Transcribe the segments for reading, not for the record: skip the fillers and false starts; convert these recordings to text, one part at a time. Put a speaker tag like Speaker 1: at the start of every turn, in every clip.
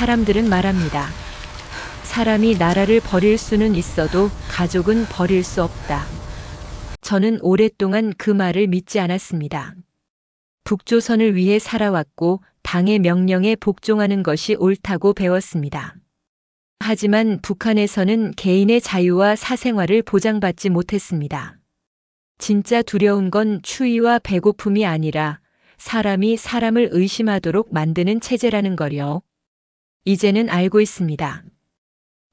Speaker 1: 사람들은 말합니다. 사람이 나라를 버릴 수는 있어도 가족은 버릴 수 없다. 저는 오랫동안 그 말을 믿지 않았습니다. 북조선을 위해 살아왔고 당의 명령에 복종하는 것이 옳다고 배웠습니다. 하지만 북한에서는 개인의 자유와 사생활을 보장받지 못했습니다. 진짜 두려운 건 추위와 배고픔이 아니라 사람이 사람을 의심하도록 만드는 체제라는 걸요. 이제는 알고 있습니다.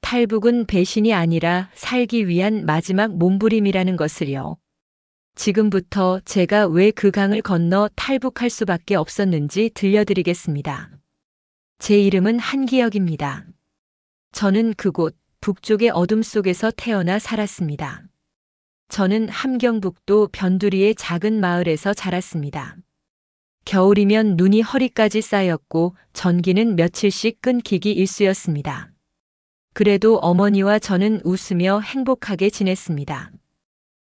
Speaker 1: 탈북은 배신이 아니라 살기 위한 마지막 몸부림이라는 것을요. 지금부터 제가 왜 그 강을 건너 탈북할 수밖에 없었는지 들려드리겠습니다. 제 이름은 한기혁입니다. 저는 그곳 북쪽의 어둠 속에서 태어나 살았습니다. 저는 함경북도 변두리의 작은 마을에서 자랐습니다. 겨울이면 눈이 허리까지 쌓였고 전기는 며칠씩 끊기기 일쑤였습니다. 그래도 어머니와 저는 웃으며 행복하게 지냈습니다.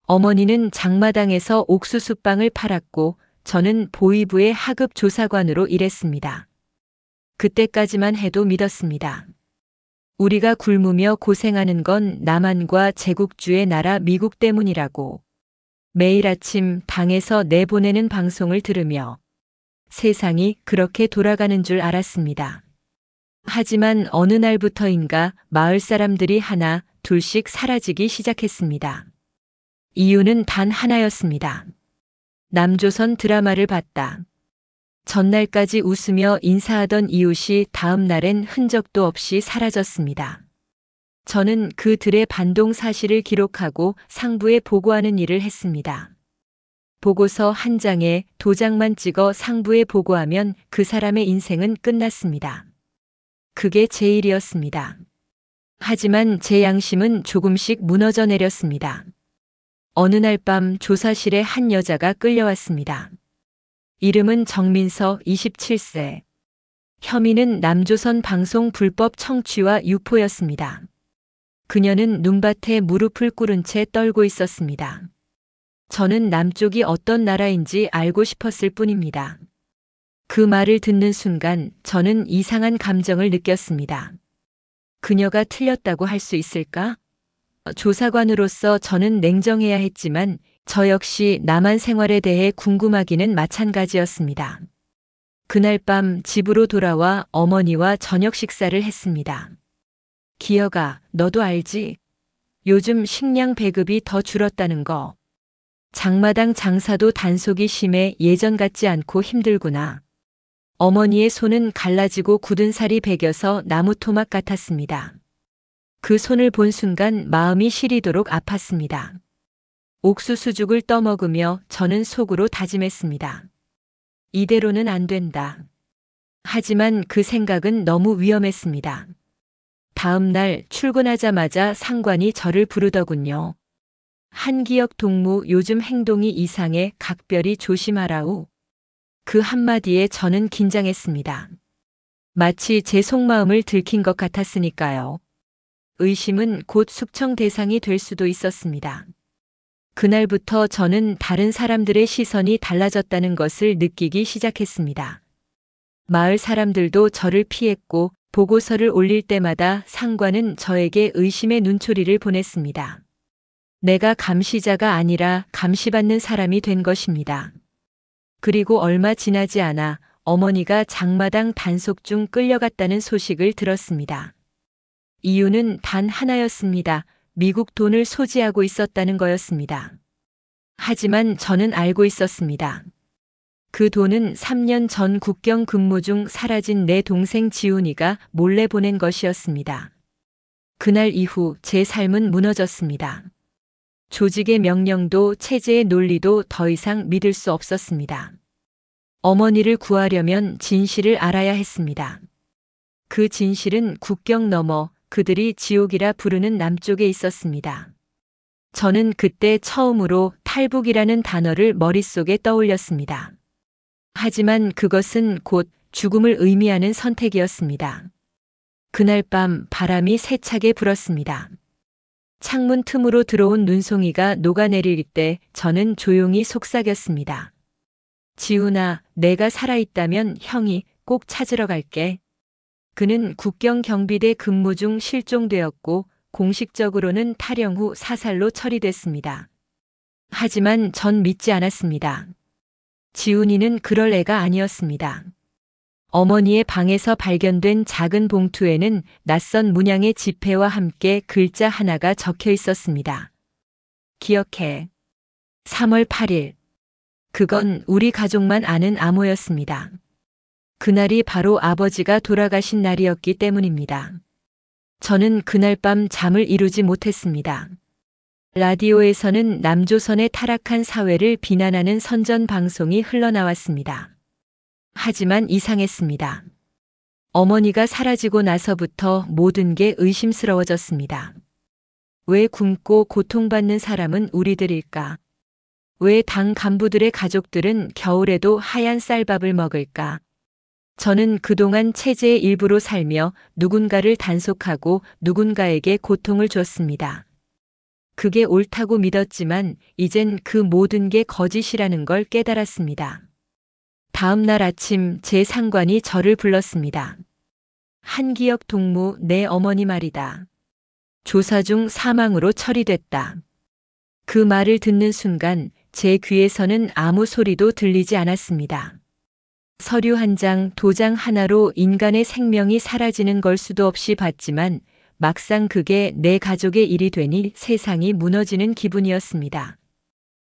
Speaker 1: 어머니는 장마당에서 옥수수빵을 팔았고 저는 보위부의 하급 조사관으로 일했습니다. 그때까지만 해도 믿었습니다. 우리가 굶으며 고생하는 건 남한과 제국주의 나라 미국 때문이라고. 매일 아침 방에서 내보내는 방송을 들으며 세상이 그렇게 돌아가는 줄 알았습니다. 하지만 어느 날부터인가 마을 사람들이 하나 둘씩 사라지기 시작했습니다. 이유는 단 하나였습니다. 남조선 드라마를 봤다. 전날까지 웃으며 인사하던 이웃이 다음 날엔 흔적도 없이 사라졌습니다. 저는 그들의 반동 사실을 기록하고 상부에 보고하는 일을 했습니다. 보고서 한 장에 도장만 찍어 상부에 보고하면 그 사람의 인생은 끝났습니다. 그게 제 일이었습니다. 하지만 제 양심은 조금씩 무너져 내렸습니다. 어느 날 밤 조사실에 한 여자가 끌려왔습니다. 이름은 정민서 27세. 혐의는 남조선 방송 불법 청취와 유포였습니다. 그녀는 눈밭에 무릎을 꿇은 채 떨고 있었습니다. 저는 남쪽이 어떤 나라인지 알고 싶었을 뿐입니다. 그 말을 듣는 순간 저는 이상한 감정을 느꼈습니다. 그녀가 틀렸다고 할 수 있을까? 조사관으로서 저는 냉정해야 했지만 저 역시 남한 생활에 대해 궁금하기는 마찬가지였습니다. 그날 밤 집으로 돌아와 어머니와 저녁 식사를 했습니다. 기혁아, 너도 알지? 요즘 식량 배급이 더 줄었다는 거. 장마당 장사도 단속이 심해 예전 같지 않고 힘들구나. 어머니의 손은 갈라지고 굳은 살이 배겨서 나무 토막 같았습니다. 그 손을 본 순간 마음이 시리도록 아팠습니다. 옥수수죽을 떠먹으며 저는 속으로 다짐했습니다. 이대로는 안 된다. 하지만 그 생각은 너무 위험했습니다. 다음 날 출근하자마자 상관이 저를 부르더군요. 한기혁 동무 요즘 행동이 이상해 각별히 조심하라우. 그 한마디에 저는 긴장했습니다. 마치 제 속마음을 들킨 것 같았으니까요. 의심은 곧 숙청 대상이 될 수도 있었습니다. 그날부터 저는 다른 사람들의 시선이 달라졌다는 것을 느끼기 시작했습니다. 마을 사람들도 저를 피했고 보고서를 올릴 때마다 상관은 저에게 의심의 눈초리를 보냈습니다. 내가 감시자가 아니라 감시받는 사람이 된 것입니다. 그리고 얼마 지나지 않아 어머니가 장마당 단속 중 끌려갔다는 소식을 들었습니다. 이유는 단 하나였습니다. 미국 돈을 소지하고 있었다는 거였습니다. 하지만 저는 알고 있었습니다. 그 돈은 3년 전 국경 근무 중 사라진 내 동생 지훈이가 몰래 보낸 것이었습니다. 그날 이후 제 삶은 무너졌습니다. 조직의 명령도 체제의 논리도 더 이상 믿을 수 없었습니다. 어머니를 구하려면 진실을 알아야 했습니다. 그 진실은 국경 너머 그들이 지옥이라 부르는 남쪽에 있었습니다. 저는 그때 처음으로 탈북이라는 단어를 머릿속에 떠올렸습니다. 하지만 그것은 곧 죽음을 의미하는 선택이었습니다. 그날 밤 바람이 세차게 불었습니다. 창문 틈으로 들어온 눈송이가 녹아내릴 때 저는 조용히 속삭였습니다. 지훈아, 내가 살아있다면 형이 꼭 찾으러 갈게. 그는 국경 경비대 근무 중 실종되었고 공식적으로는 탈영 후 사살로 처리됐습니다. 하지만 전 믿지 않았습니다. 지훈이는 그럴 애가 아니었습니다. 어머니의 방에서 발견된 작은 봉투에는 낯선 문양의 지폐와 함께 글자 하나가 적혀 있었습니다. 기억해. 3월 8일. 그건 우리 가족만 아는 암호였습니다. 그날이 바로 아버지가 돌아가신 날이었기 때문입니다. 저는 그날 밤 잠을 이루지 못했습니다. 라디오에서는 남조선의 타락한 사회를 비난하는 선전 방송이 흘러나왔습니다. 하지만 이상했습니다. 어머니가 사라지고 나서부터 모든 게 의심스러워졌습니다. 왜 굶고 고통받는 사람은 우리들일까? 왜 당 간부들의 가족들은 겨울에도 하얀 쌀밥을 먹을까? 저는 그동안 체제의 일부로 살며 누군가를 단속하고 누군가에게 고통을 줬습니다. 그게 옳다고 믿었지만 이젠 그 모든 게 거짓이라는 걸 깨달았습니다. 다음 날 아침 제 상관이 저를 불렀습니다. 한기혁 동무, 내 어머니 말이다. 조사 중 사망으로 처리됐다. 그 말을 듣는 순간 제 귀에서는 아무 소리도 들리지 않았습니다. 서류 한 장, 도장 하나로 인간의 생명이 사라지는 걸 수도 없이 봤지만 막상 그게 내 가족의 일이 되니 세상이 무너지는 기분이었습니다.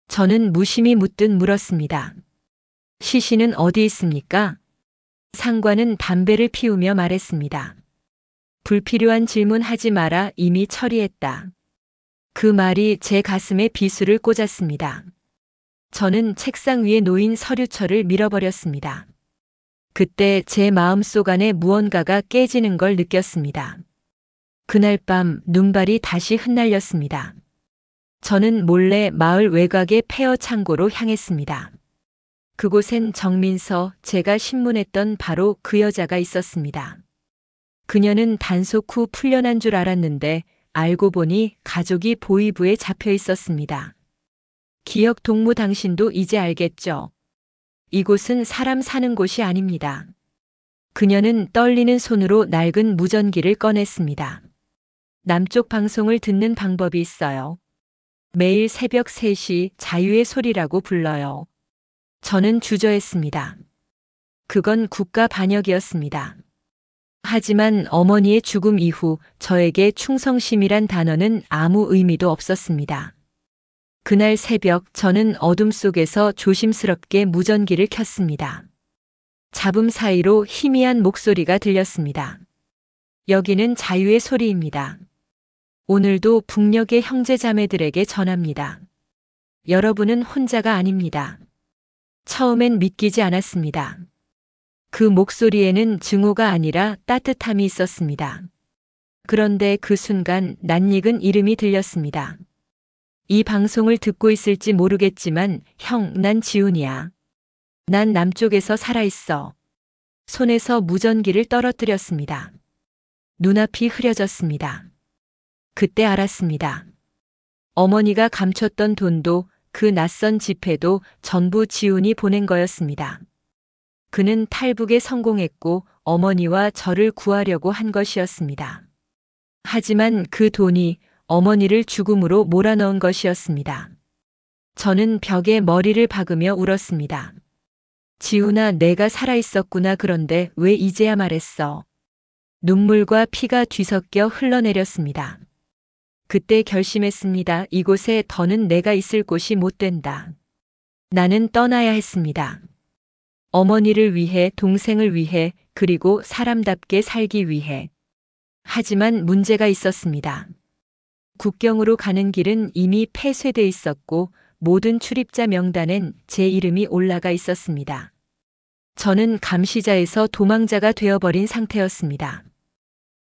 Speaker 1: 저는 무심히 묻듯 물었습니다. 시신은 어디 있습니까? 상관은 담배를 피우며 말했습니다. 불필요한 질문 하지 마라, 이미 처리했다. 그 말이 제 가슴에 비수를 꽂았습니다. 저는 책상 위에 놓인 서류철을 밀어버렸습니다. 그때 제 마음속 안에 무언가가 깨지는 걸 느꼈습니다. 그날 밤 눈발이 다시 흩날렸습니다. 저는 몰래 마을 외곽의 폐허 창고로 향했습니다. 그곳엔 정민서, 제가 신문했던 바로 그 여자가 있었습니다. 그녀는 단속 후 풀려난 줄 알았는데 알고 보니 가족이 보위부에 잡혀 있었습니다. 기억 동무, 당신도 이제 알겠죠? 이곳은 사람 사는 곳이 아닙니다. 그녀는 떨리는 손으로 낡은 무전기를 꺼냈습니다. 남쪽 방송을 듣는 방법이 있어요. 매일 새벽 3시 자유의 소리라고 불러요. 저는 주저했습니다. 그건 국가 반역이었습니다. 하지만 어머니의 죽음 이후 저에게 충성심이란 단어는 아무 의미도 없었습니다. 그날 새벽 저는 어둠 속에서 조심스럽게 무전기를 켰습니다. 잡음 사이로 희미한 목소리가 들렸습니다. 여기는 자유의 소리입니다. 오늘도 북녘의 형제자매들에게 전합니다. 여러분은 혼자가 아닙니다. 처음엔 믿기지 않았습니다. 그 목소리에는 증오가 아니라 따뜻함이 있었습니다. 그런데 그 순간 낯익은 이름이 들렸습니다. 이 방송을 듣고 있을지 모르겠지만 형, 난 지훈이야. 난 남쪽에서 살아있어. 손에서 무전기를 떨어뜨렸습니다. 눈앞이 흐려졌습니다. 그때 알았습니다. 어머니가 감췄던 돈도 그 낯선 지폐도 전부 지훈이 보낸 거였습니다. 그는 탈북에 성공했고 어머니와 저를 구하려고 한 것이었습니다. 하지만 그 돈이 어머니를 죽음으로 몰아넣은 것이었습니다. 저는 벽에 머리를 박으며 울었습니다. 지훈아, 내가 살아있었구나. 그런데 왜 이제야 말했어? 눈물과 피가 뒤섞여 흘러내렸습니다. 그때 결심했습니다. 이곳에 더는 내가 있을 곳이 못 된다. 나는 떠나야 했습니다. 어머니를 위해, 동생을 위해, 그리고 사람답게 살기 위해. 하지만 문제가 있었습니다. 국경으로 가는 길은 이미 폐쇄돼 있었고 모든 출입자 명단엔 제 이름이 올라가 있었습니다. 저는 감시자에서 도망자가 되어버린 상태였습니다.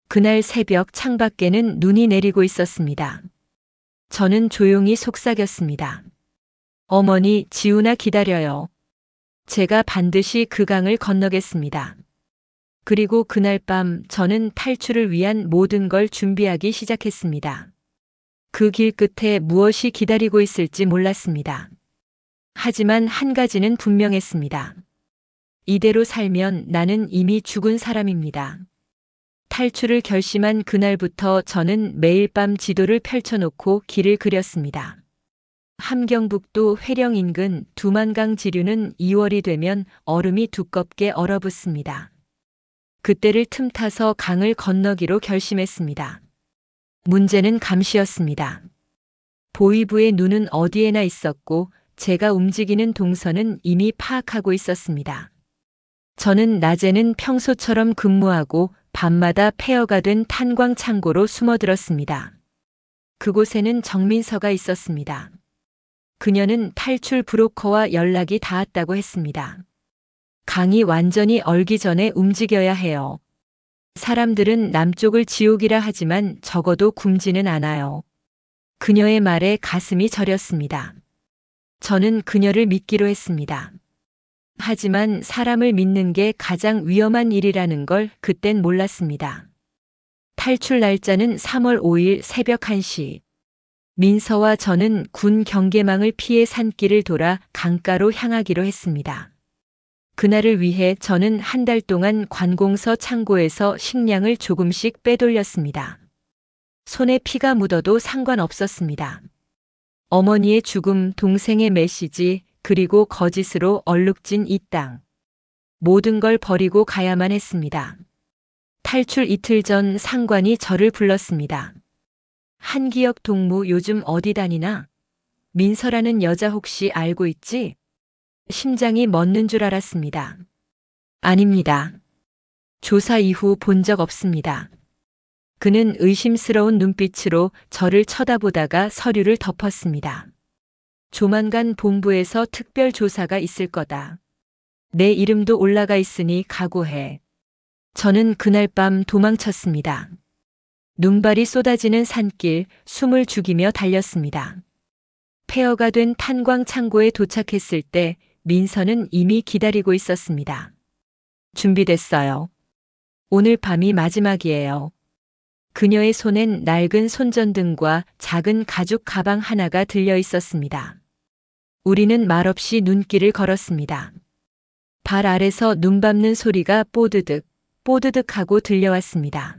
Speaker 1: 그날 새벽 창밖에는 눈이 내리고 있었습니다. 저는 조용히 속삭였습니다. 어머니, 지훈아, 기다려요. 제가 반드시 그 강을 건너겠습니다. 그리고 그날 밤 저는 탈출을 위한 모든 걸 준비하기 시작했습니다. 그 길 끝에 무엇이 기다리고 있을지 몰랐습니다. 하지만 한 가지는 분명했습니다. 이대로 살면 나는 이미 죽은 사람입니다. 탈출을 결심한 그날부터 저는 매일 밤 지도를 펼쳐놓고 길을 그렸습니다. 함경북도 회령 인근 두만강 지류는 2월이 되면 얼음이 두껍게 얼어붙습니다. 그때를 틈타서 강을 건너기로 결심했습니다. 문제는 감시였습니다. 보위부의 눈은 어디에나 있었고 제가 움직이는 동선은 이미 파악하고 있었습니다. 저는 낮에는 평소처럼 근무하고 밤마다 폐허가 된 탄광 창고로 숨어들었습니다. 그곳에는 정민서가 있었습니다. 그녀는 탈출 브로커와 연락이 닿았다고 했습니다. 강이 완전히 얼기 전에 움직여야 해요. 사람들은 남쪽을 지옥이라 하지만 적어도 굶지는 않아요. 그녀의 말에 가슴이 저렸습니다. 저는 그녀를 믿기로 했습니다. 하지만 사람을 믿는 게 가장 위험한 일이라는 걸 그땐 몰랐습니다. 탈출 날짜는 3월 5일 새벽 1시. 민서와 저는 군 경계망을 피해 산길을 돌아 강가로 향하기로 했습니다. 그날을 위해 저는 한 달 동안 관공서 창고에서 식량을 조금씩 빼돌렸습니다. 손에 피가 묻어도 상관없었습니다. 어머니의 죽음, 동생의 메시지, 그리고 거짓으로 얼룩진 이 땅. 모든 걸 버리고 가야만 했습니다. 탈출 이틀 전 상관이 저를 불렀습니다. 한기혁 동무 요즘 어디 다니나? 민서라는 여자 혹시 알고 있지? 심장이 멎는 줄 알았습니다. 아닙니다. 조사 이후 본 적 없습니다. 그는 의심스러운 눈빛으로 저를 쳐다보다가 서류를 덮었습니다. 조만간 본부에서 특별 조사가 있을 거다. 내 이름도 올라가 있으니 각오해. 저는 그날 밤 도망쳤습니다. 눈발이 쏟아지는 산길, 숨을 죽이며 달렸습니다. 폐허가 된 탄광 창고에 도착했을 때 민서는 이미 기다리고 있었습니다. 준비됐어요. 오늘 밤이 마지막이에요. 그녀의 손엔 낡은 손전등과 작은 가죽 가방 하나가 들려 있었습니다. 우리는 말없이 눈길을 걸었습니다. 발 아래서 눈 밟는 소리가 뽀드득, 뽀드득 하고 들려왔습니다.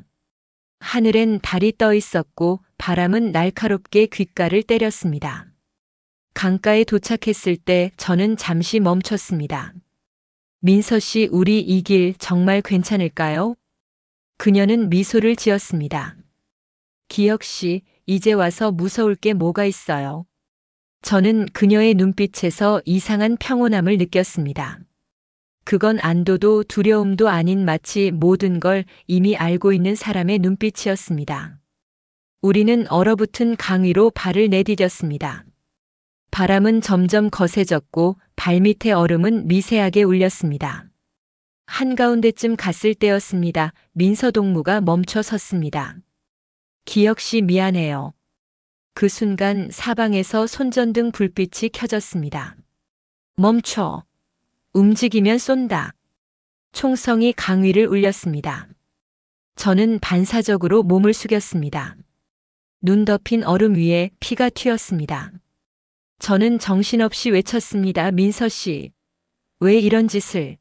Speaker 1: 하늘엔 달이 떠 있었고 바람은 날카롭게 귓가를 때렸습니다. 강가에 도착했을 때 저는 잠시 멈췄습니다. 민서 씨, 우리 이 길 정말 괜찮을까요? 그녀는 미소를 지었습니다. 기혁 씨, 이제 와서 무서울 게 뭐가 있어요? 저는 그녀의 눈빛에서 이상한 평온함을 느꼈습니다. 그건 안도도 두려움도 아닌 마치 모든 걸 이미 알고 있는 사람의 눈빛이었습니다. 우리는 얼어붙은 강 위로 발을 내디뎠습니다. 바람은 점점 거세졌고 발밑의 얼음은 미세하게 울렸습니다. 한가운데쯤 갔을 때였습니다. 민서 동무가 멈춰 섰습니다. 기혁 씨, 미안해요. 그 순간 사방에서 손전등 불빛이 켜졌습니다. 멈춰. 움직이면 쏜다. 총성이 강 위를 울렸습니다. 저는 반사적으로 몸을 숙였습니다. 눈 덮인 얼음 위에 피가 튀었습니다. 저는 정신없이 외쳤습니다. 민서 씨, 왜 이런 짓을?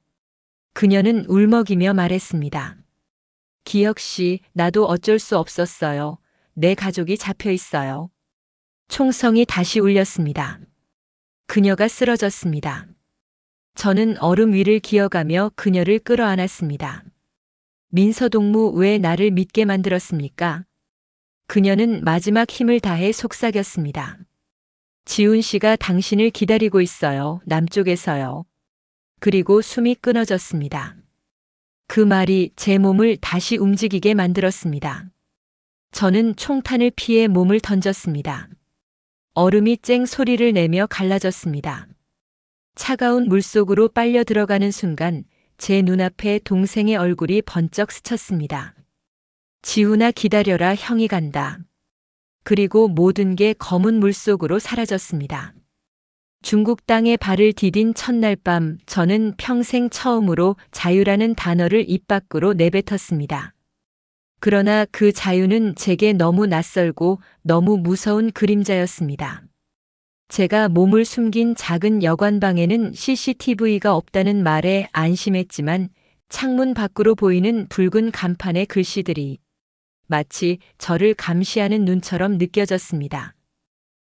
Speaker 1: 그녀는 울먹이며 말했습니다. 기혁 씨, 나도 어쩔 수 없었어요. 내 가족이 잡혀 있어요. 총성이 다시 울렸습니다. 그녀가 쓰러졌습니다. 저는 얼음 위를 기어가며 그녀를 끌어안았습니다. 민서 동무, 왜 나를 믿게 만들었습니까? 그녀는 마지막 힘을 다해 속삭였습니다. 지훈 씨가 당신을 기다리고 있어요. 남쪽에서요. 그리고 숨이 끊어졌습니다. 그 말이 제 몸을 다시 움직이게 만들었습니다. 저는 총탄을 피해 몸을 던졌습니다. 얼음이 쨍 소리를 내며 갈라졌습니다. 차가운 물속으로 빨려 들어가는 순간 제 눈앞에 동생의 얼굴이 번쩍 스쳤습니다. 지훈아, 기다려라, 형이 간다. 그리고 모든 게 검은 물속으로 사라졌습니다. 중국 땅에 발을 디딘 첫날 밤 저는 평생 처음으로 자유라는 단어를 입 밖으로 내뱉었습니다. 그러나 그 자유는 제게 너무 낯설고 너무 무서운 그림자였습니다. 제가 몸을 숨긴 작은 여관방에는 CCTV가 없다는 말에 안심했지만 창문 밖으로 보이는 붉은 간판의 글씨들이 마치 저를 감시하는 눈처럼 느껴졌습니다.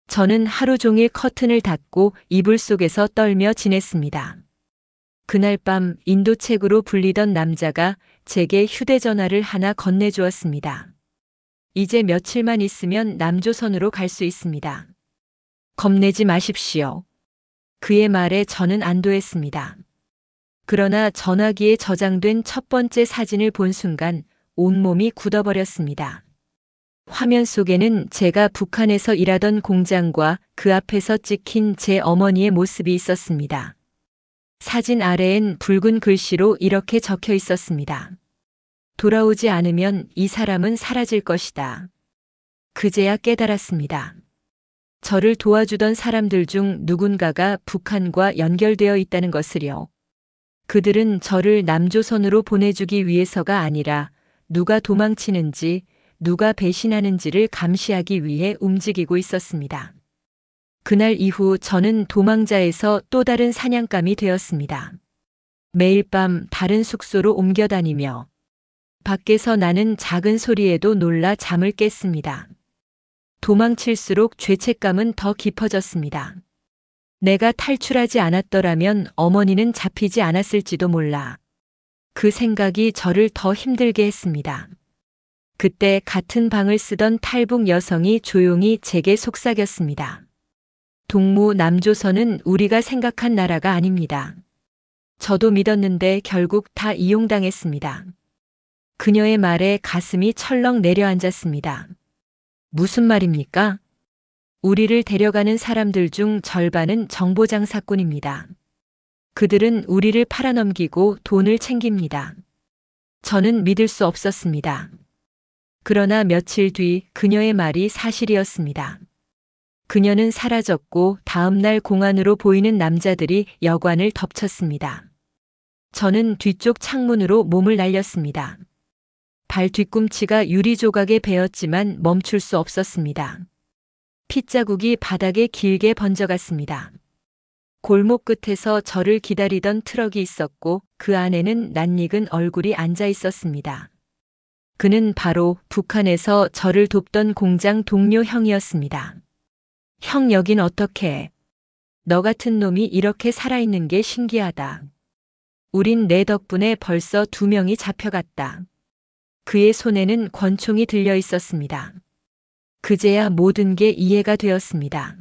Speaker 1: 저는 하루 종일 커튼을 닫고 이불 속에서 떨며 지냈습니다. 그날 밤 인도책으로 불리던 남자가 제게 휴대전화를 하나 건네주었습니다. 이제 며칠만 있으면 남조선으로 갈 수 있습니다. 겁내지 마십시오. 그의 말에 저는 안도했습니다. 그러나 전화기에 저장된 첫 번째 사진을 본 순간 온몸이 굳어버렸습니다. 화면 속에는 제가 북한에서 일하던 공장과 그 앞에서 찍힌 제 어머니의 모습이 있었습니다. 사진 아래엔 붉은 글씨로 이렇게 적혀 있었습니다. 돌아오지 않으면 이 사람은 사라질 것이다. 그제야 깨달았습니다. 저를 도와주던 사람들 중 누군가가 북한과 연결되어 있다는 것을요. 그들은 저를 남조선으로 보내주기 위해서가 아니라 누가 도망치는지, 누가 배신하는지를 감시하기 위해 움직이고 있었습니다. 그날 이후 저는 도망자에서 또 다른 사냥감이 되었습니다. 매일 밤 다른 숙소로 옮겨 다니며 밖에서 나는 작은 소리에도 놀라 잠을 깼습니다. 도망칠수록 죄책감은 더 깊어졌습니다. 내가 탈출하지 않았더라면 어머니는 잡히지 않았을지도 몰라. 그 생각이 저를 더 힘들게 했습니다. 그때 같은 방을 쓰던 탈북 여성이 조용히 제게 속삭였습니다. 동무 남조선은 우리가 생각한 나라가 아닙니다. 저도 믿었는데 결국 다 이용당했습니다. 그녀의 말에 가슴이 철렁 내려앉았습니다. 무슨 말입니까? 우리를 데려가는 사람들 중 절반은 정보장사꾼입니다. 그들은 우리를 팔아넘기고 돈을 챙깁니다. 저는 믿을 수 없었습니다. 그러나 며칠 뒤 그녀의 말이 사실이었습니다. 그녀는 사라졌고 다음 날 공안으로 보이는 남자들이 여관을 덮쳤습니다. 저는 뒤쪽 창문으로 몸을 날렸습니다. 발 뒤꿈치가 유리 조각에 베었지만 멈출 수 없었습니다. 핏자국이 바닥에 길게 번져갔습니다. 골목 끝에서 저를 기다리던 트럭이 있었고 그 안에는 낯익은 얼굴이 앉아 있었습니다. 그는 바로 북한에서 저를 돕던 공장 동료 형이었습니다. 형 여긴 어떻게? 너 같은 놈이 이렇게 살아있는 게 신기하다. 우린 내 덕분에 벌써 2명이 잡혀갔다. 그의 손에는 권총이 들려 있었습니다. 그제야 모든 게 이해가 되었습니다.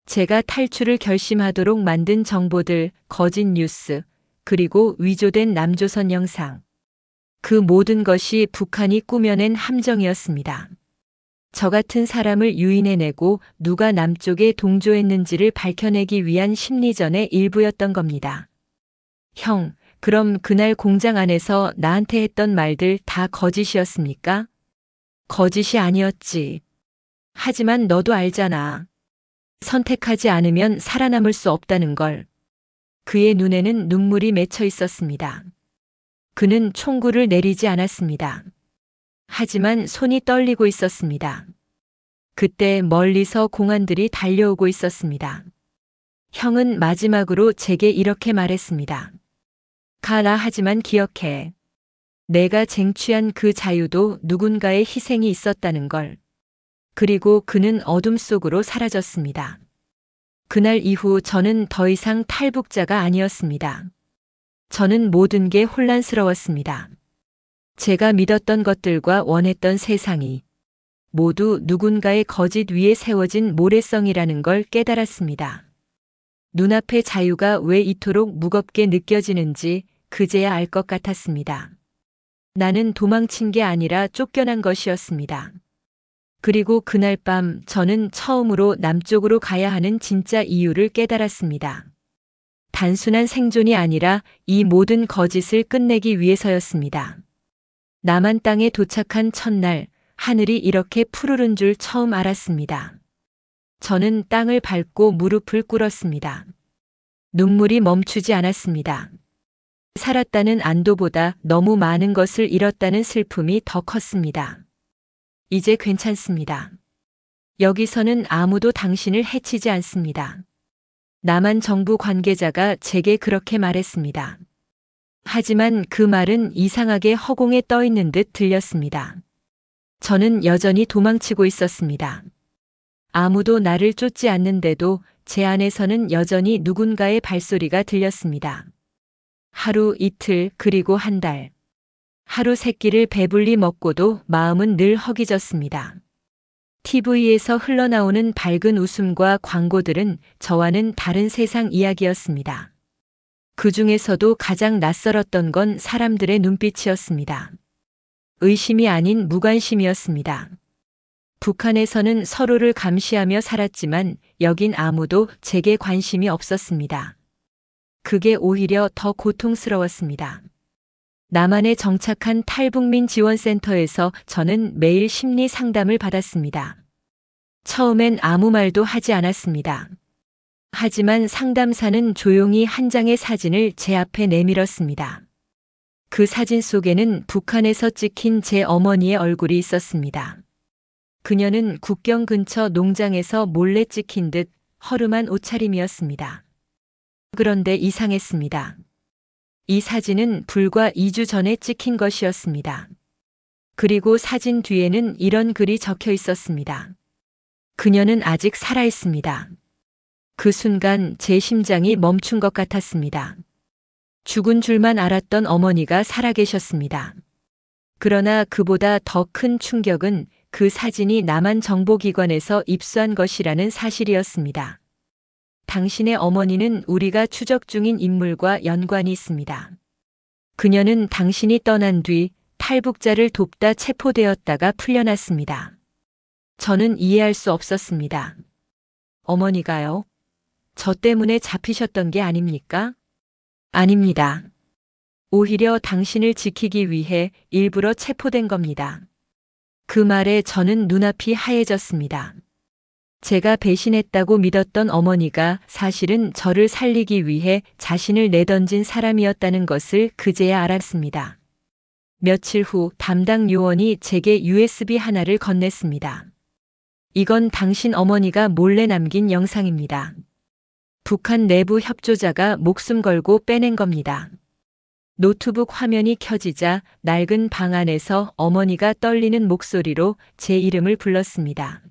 Speaker 1: 제가 탈출을 결심하도록 만든 정보들, 거짓 뉴스, 그리고 위조된 남조선 영상. 그 모든 것이 북한이 꾸며낸 함정이었습니다. 저 같은 사람을 유인해내고 누가 남쪽에 동조했는지를 밝혀내기 위한 심리전의 일부였던 겁니다. 형, 그럼 그날 공장 안에서 나한테 했던 말들 다 거짓이었습니까? 거짓이 아니었지. 하지만 너도 알잖아. 선택하지 않으면 살아남을 수 없다는 걸. 그의 눈에는 눈물이 맺혀 있었습니다. 그는 총구를 내리지 않았습니다. 하지만 손이 떨리고 있었습니다. 그때 멀리서 공안들이 달려오고 있었습니다. 형은 마지막으로 제게 이렇게 말했습니다. 가라 하지만 기억해. 내가 쟁취한 그 자유도 누군가의 희생이 있었다는 걸. 그리고 그는 어둠 속으로 사라졌습니다. 그날 이후 저는 더 이상 탈북자가 아니었습니다. 저는 모든 게 혼란스러웠습니다. 제가 믿었던 것들과 원했던 세상이 모두 누군가의 거짓 위에 세워진 모래성이라는 걸 깨달았습니다. 눈앞의 자유가 왜 이토록 무겁게 느껴지는지 그제야 알 것 같았습니다. 나는 도망친 게 아니라 쫓겨난 것이었습니다. 그리고 그날 밤 저는 처음으로 남쪽으로 가야 하는 진짜 이유를 깨달았습니다. 단순한 생존이 아니라 이 모든 거짓을 끝내기 위해서였습니다. 남한 땅에 도착한 첫날, 하늘이 이렇게 푸르른 줄 처음 알았습니다. 저는 땅을 밟고 무릎을 꿇었습니다. 눈물이 멈추지 않았습니다. 살았다는 안도보다 너무 많은 것을 잃었다는 슬픔이 더 컸습니다. 이제 괜찮습니다. 여기서는 아무도 당신을 해치지 않습니다. 남한 정부 관계자가 제게 그렇게 말했습니다. 하지만 그 말은 이상하게 허공에 떠 있는 듯 들렸습니다. 저는 여전히 도망치고 있었습니다. 아무도 나를 쫓지 않는데도 제 안에서는 여전히 누군가의 발소리가 들렸습니다. 하루, 이틀, 그리고 한 달. 하루 세 끼를 배불리 먹고도 마음은 늘 허기졌습니다. TV에서 흘러나오는 밝은 웃음과 광고들은 저와는 다른 세상 이야기였습니다. 그 중에서도 가장 낯설었던 건 사람들의 눈빛이었습니다. 의심이 아닌 무관심이었습니다. 북한에서는 서로를 감시하며 살았지만 여긴 아무도 제게 관심이 없었습니다. 그게 오히려 더 고통스러웠습니다. 남한에 정착한 탈북민 지원센터에서 저는 매일 심리 상담을 받았습니다. 처음엔 아무 말도 하지 않았습니다. 하지만 상담사는 조용히 한 장의 사진을 제 앞에 내밀었습니다. 그 사진 속에는 북한에서 찍힌 제 어머니의 얼굴이 있었습니다. 그녀는 국경 근처 농장에서 몰래 찍힌 듯 허름한 옷차림이었습니다. 그런데 이상했습니다. 이 사진은 불과 2주 전에 찍힌 것이었습니다. 그리고 사진 뒤에는 이런 글이 적혀 있었습니다. 그녀는 아직 살아 있습니다. 그 순간 제 심장이 멈춘 것 같았습니다. 죽은 줄만 알았던 어머니가 살아계셨습니다. 그러나 그보다 더 큰 충격은 그 사진이 남한 정보기관에서 입수한 것이라는 사실이었습니다. 당신의 어머니는 우리가 추적 중인 인물과 연관이 있습니다. 그녀는 당신이 떠난 뒤 탈북자를 돕다 체포되었다가 풀려났습니다. 저는 이해할 수 없었습니다. 어머니가요? 저 때문에 잡히셨던 게 아닙니까? 아닙니다. 오히려 당신을 지키기 위해 일부러 체포된 겁니다. 그 말에 저는 눈앞이 하얘졌습니다. 제가 배신했다고 믿었던 어머니가 사실은 저를 살리기 위해 자신을 내던진 사람이었다는 것을 그제야 알았습니다. 며칠 후 담당 요원이 제게 USB 하나를 건넸습니다. 이건 당신 어머니가 몰래 남긴 영상입니다. 북한 내부 협조자가 목숨 걸고 빼낸 겁니다. 노트북 화면이 켜지자 낡은 방 안에서 어머니가 떨리는 목소리로 제 이름을 불렀습니다.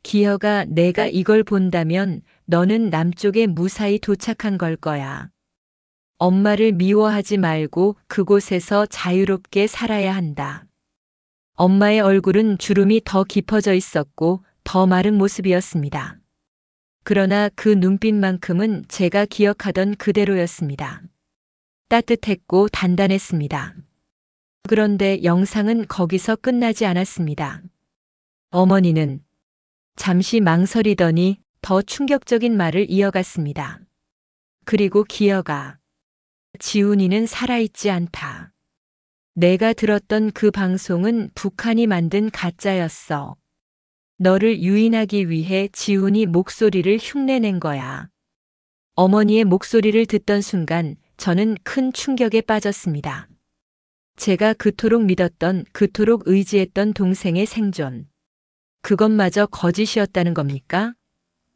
Speaker 1: 기혁아, 내가 이걸 본다면 너는 남쪽에 무사히 도착한 걸 거야. 엄마를 미워하지 말고 그곳에서 자유롭게 살아야 한다. 엄마의 얼굴은 주름이 더 깊어져 있었고 더 마른 모습이었습니다. 그러나 그 눈빛만큼은 제가 기억하던 그대로였습니다. 따뜻했고 단단했습니다. 그런데 영상은 거기서 끝나지 않았습니다. 어머니는 잠시 망설이더니 더 충격적인 말을 이어갔습니다. 그리고 기혁아, 지훈이는 살아있지 않다. 내가 들었던 그 방송은 북한이 만든 가짜였어. 너를 유인하기 위해 지훈이 목소리를 흉내낸 거야. 어머니의 목소리를 듣던 순간 저는 큰 충격에 빠졌습니다. 제가 그토록 믿었던, 그토록 의지했던 동생의 생존. 그것마저 거짓이었다는 겁니까?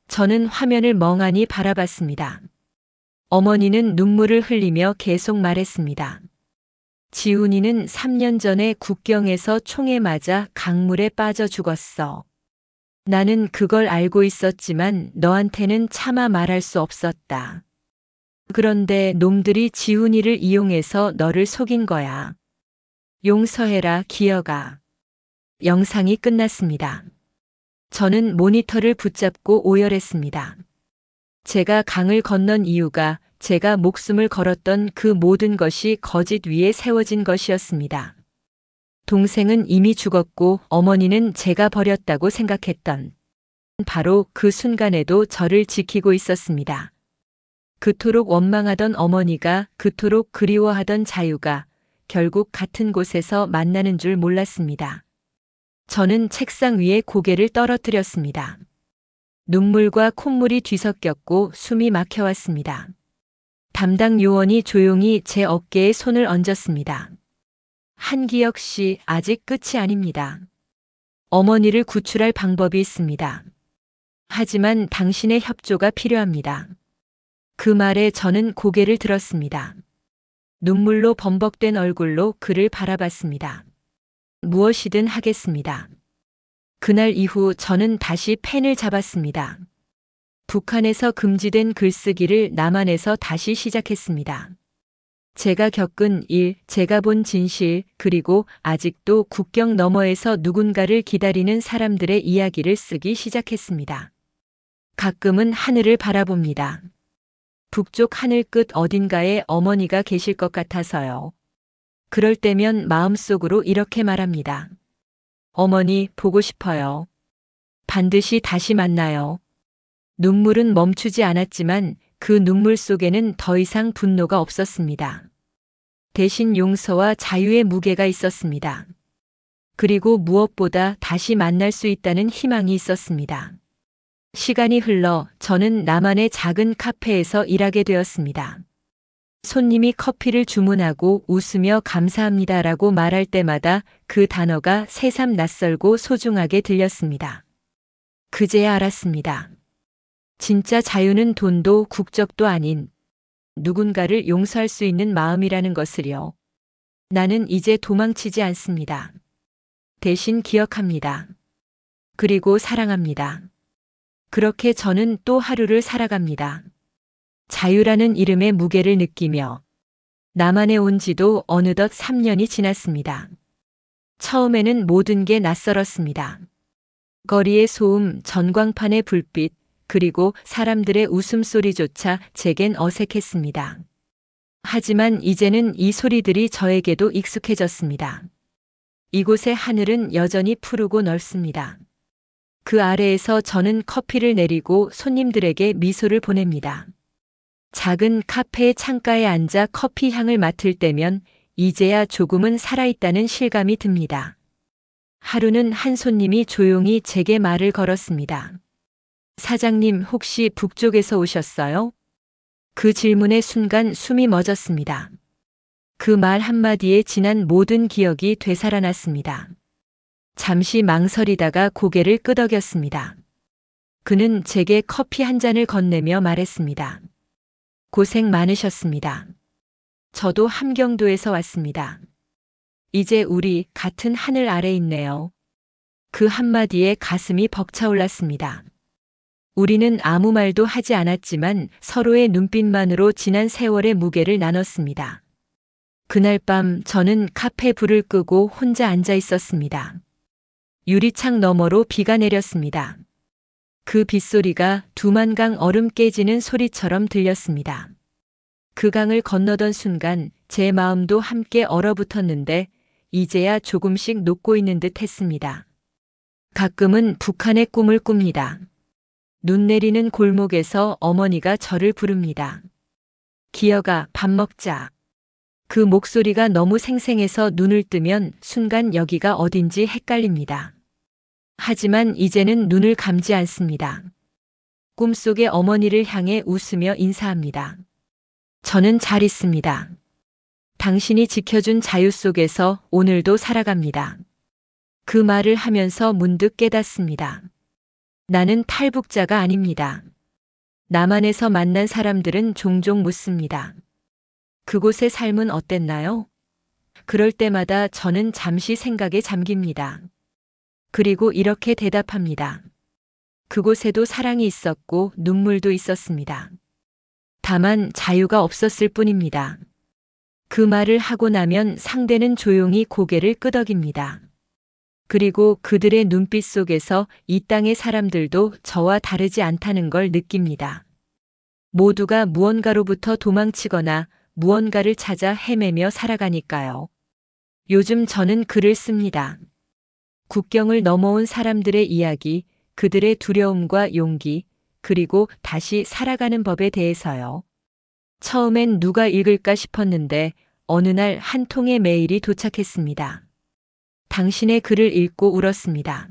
Speaker 1: 저는 화면을 멍하니 바라봤습니다. 어머니는 눈물을 흘리며 계속 말했습니다. 지훈이는 3년 전에 국경에서 총에 맞아 강물에 빠져 죽었어. 나는 그걸 알고 있었지만 너한테는 차마 말할 수 없었다. 그런데 놈들이 지훈이를 이용해서 너를 속인 거야. 용서해라, 기혁아. 영상이 끝났습니다. 저는 모니터를 붙잡고 오열했습니다. 제가 강을 건넌 이유가 제가 목숨을 걸었던 그 모든 것이 거짓 위에 세워진 것이었습니다. 동생은 이미 죽었고 어머니는 제가 버렸다고 생각했던 바로 그 순간에도 저를 지키고 있었습니다. 그토록 원망하던 어머니가, 그토록 그리워하던 자유가 결국 같은 곳에서 만나는 줄 몰랐습니다. 저는 책상 위에 고개를 떨어뜨렸습니다. 눈물과 콧물이 뒤섞였고 숨이 막혀왔습니다. 담당 요원이 조용히 제 어깨에 손을 얹었습니다. 한기혁 씨, 아직 끝이 아닙니다. 어머니를 구출할 방법이 있습니다. 하지만 당신의 협조가 필요합니다. 그 말에 저는 고개를 들었습니다. 눈물로 범벅된 얼굴로 그를 바라봤습니다. 무엇이든 하겠습니다. 그날 이후 저는 다시 펜을 잡았습니다. 북한에서 금지된 글쓰기를 남한에서 다시 시작했습니다. 제가 겪은 일, 제가 본 진실, 그리고 아직도 국경 너머에서 누군가를 기다리는 사람들의 이야기를 쓰기 시작했습니다. 가끔은 하늘을 바라봅니다. 북쪽 하늘 끝 어딘가에 어머니가 계실 것 같아서요. 그럴 때면 마음속으로 이렇게 말합니다. 어머니, 보고 싶어요. 반드시 다시 만나요. 눈물은 멈추지 않았지만 그 눈물 속에는 더 이상 분노가 없었습니다. 대신 용서와 자유의 무게가 있었습니다. 그리고 무엇보다 다시 만날 수 있다는 희망이 있었습니다. 시간이 흘러 저는 남한의 작은 카페에서 일하게 되었습니다. 손님이 커피를 주문하고 웃으며 감사합니다라고 말할 때마다 그 단어가 새삼 낯설고 소중하게 들렸습니다. 그제야 알았습니다. 진짜 자유는 돈도 국적도 아닌 누군가를 용서할 수 있는 마음이라는 것을요. 나는 이제 도망치지 않습니다. 대신 기억합니다. 그리고 사랑합니다. 그렇게 저는 또 하루를 살아갑니다. 자유라는 이름의 무게를 느끼며 남한에 온 지도 어느덧 3년이 지났습니다. 처음에는 모든 게 낯설었습니다. 거리의 소음, 전광판의 불빛, 그리고 사람들의 웃음소리조차 제겐 어색했습니다. 하지만 이제는 이 소리들이 저에게도 익숙해졌습니다. 이곳의 하늘은 여전히 푸르고 넓습니다. 그 아래에서 저는 커피를 내리고 손님들에게 미소를 보냅니다. 작은 카페의 창가에 앉아 커피 향을 맡을 때면 이제야 조금은 살아있다는 실감이 듭니다. 하루는 한 손님이 조용히 제게 말을 걸었습니다. 사장님, 혹시 북쪽에서 오셨어요? 그 질문의 순간 숨이 멎었습니다. 그 말 한마디에 지난 모든 기억이 되살아났습니다. 잠시 망설이다가 고개를 끄덕였습니다. 그는 제게 커피 한 잔을 건네며 말했습니다. 고생 많으셨습니다. 저도 함경도에서 왔습니다. 이제 우리 같은 하늘 아래 있네요. 그 한마디에 가슴이 벅차올랐습니다. 우리는 아무 말도 하지 않았지만 서로의 눈빛만으로 지난 세월의 무게를 나눴습니다. 그날 밤 저는 카페 불을 끄고 혼자 앉아 있었습니다. 유리창 너머로 비가 내렸습니다. 그 빗소리가 두만강 얼음 깨지는 소리처럼 들렸습니다. 그 강을 건너던 순간 제 마음도 함께 얼어붙었는데 이제야 조금씩 녹고 있는 듯 했습니다. 가끔은 북한의 꿈을 꿉니다. 눈 내리는 골목에서 어머니가 저를 부릅니다. 기혁아, 밥 먹자. 그 목소리가 너무 생생해서 눈을 뜨면 순간 여기가 어딘지 헷갈립니다. 하지만 이제는 눈을 감지 않습니다. 꿈속의 어머니를 향해 웃으며 인사합니다. 저는 잘 있습니다. 당신이 지켜준 자유 속에서 오늘도 살아갑니다. 그 말을 하면서 문득 깨닫습니다. 나는 탈북자가 아닙니다. 남한에서 만난 사람들은 종종 묻습니다. 그곳의 삶은 어땠나요? 그럴 때마다 저는 잠시 생각에 잠깁니다. 그리고 이렇게 대답합니다. 그곳에도 사랑이 있었고 눈물도 있었습니다. 다만 자유가 없었을 뿐입니다. 그 말을 하고 나면 상대는 조용히 고개를 끄덕입니다. 그리고 그들의 눈빛 속에서 이 땅의 사람들도 저와 다르지 않다는 걸 느낍니다. 모두가 무언가로부터 도망치거나 무언가를 찾아 헤매며 살아가니까요. 요즘 저는 글을 씁니다. 국경을 넘어온 사람들의 이야기, 그들의 두려움과 용기, 그리고 다시 살아가는 법에 대해서요. 처음엔 누가 읽을까 싶었는데 어느 날 한 통의 메일이 도착했습니다. 당신의 글을 읽고 울었습니다.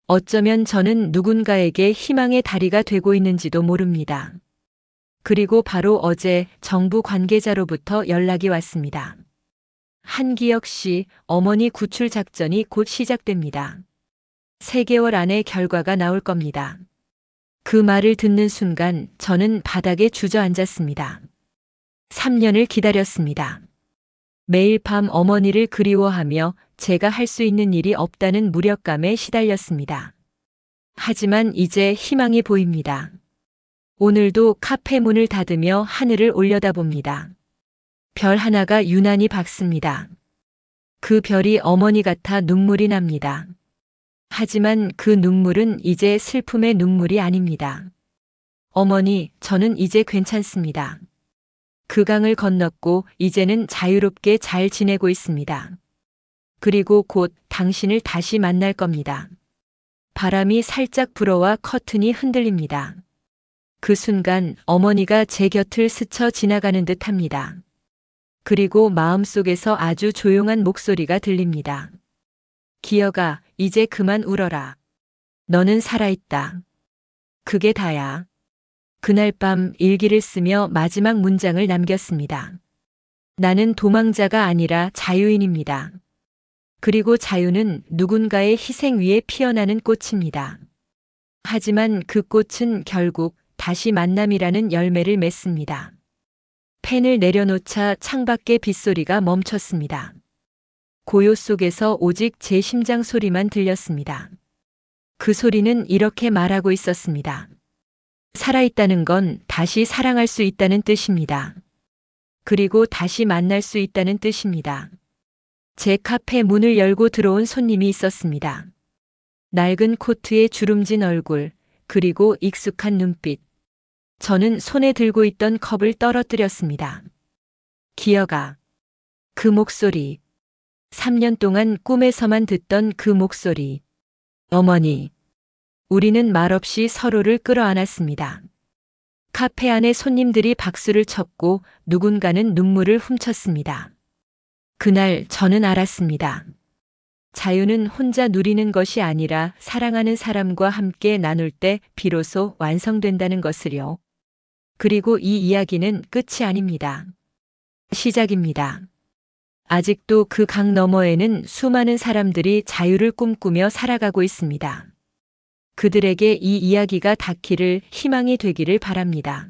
Speaker 1: 어쩌면 저는 누군가에게 희망의 다리가 되고 있는지도 모릅니다. 그리고 바로 어제 정부 관계자로부터 연락이 왔습니다. 한기혁 씨, 어머니 구출 작전이 곧 시작됩니다. 3개월 안에 결과가 나올 겁니다. 그 말을 듣는 순간 저는 바닥에 주저앉았습니다. 3년을 기다렸습니다. 매일 밤 어머니를 그리워하며 제가 할 수 있는 일이 없다는 무력감에 시달렸습니다. 하지만 이제 희망이 보입니다. 오늘도 카페 문을 닫으며 하늘을 올려다봅니다. 별 하나가 유난히 밝습니다. 그 별이 어머니 같아 눈물이 납니다. 하지만 그 눈물은 이제 슬픔의 눈물이 아닙니다. 어머니, 저는 이제 괜찮습니다. 그 강을 건넜고 이제는 자유롭게 잘 지내고 있습니다. 그리고 곧 당신을 다시 만날 겁니다. 바람이 살짝 불어와 커튼이 흔들립니다. 그 순간 어머니가 제 곁을 스쳐 지나가는 듯 합니다. 그리고 마음속에서 아주 조용한 목소리가 들립니다. 기어가, 이제 그만 울어라. 너는 살아있다. 그게 다야. 그날 밤 일기를 쓰며 마지막 문장을 남겼습니다. 나는 도망자가 아니라 자유인입니다. 그리고 자유는 누군가의 희생 위에 피어나는 꽃입니다. 하지만 그 꽃은 결국 다시 만남이라는 열매를 맺습니다. 펜을 내려놓자 창밖의 빗소리가 멈췄습니다. 고요 속에서 오직 제 심장 소리만 들렸습니다. 그 소리는 이렇게 말하고 있었습니다. 살아있다는 건 다시 사랑할 수 있다는 뜻입니다. 그리고 다시 만날 수 있다는 뜻입니다. 제 카페 문을 열고 들어온 손님이 있었습니다. 낡은 코트에 주름진 얼굴, 그리고 익숙한 눈빛. 저는 손에 들고 있던 컵을 떨어뜨렸습니다. 기어가. 그 목소리. 3년 동안 꿈에서만 듣던 그 목소리. 어머니. 우리는 말없이 서로를 끌어안았습니다. 카페 안에 손님들이 박수를 쳤고 누군가는 눈물을 훔쳤습니다. 그날 저는 알았습니다. 자유는 혼자 누리는 것이 아니라 사랑하는 사람과 함께 나눌 때 비로소 완성된다는 것을요. 그리고 이 이야기는 끝이 아닙니다. 시작입니다. 아직도 그 강 너머에는 수많은 사람들이 자유를 꿈꾸며 살아가고 있습니다. 그들에게 이 이야기가 닿기를, 희망이 되기를 바랍니다.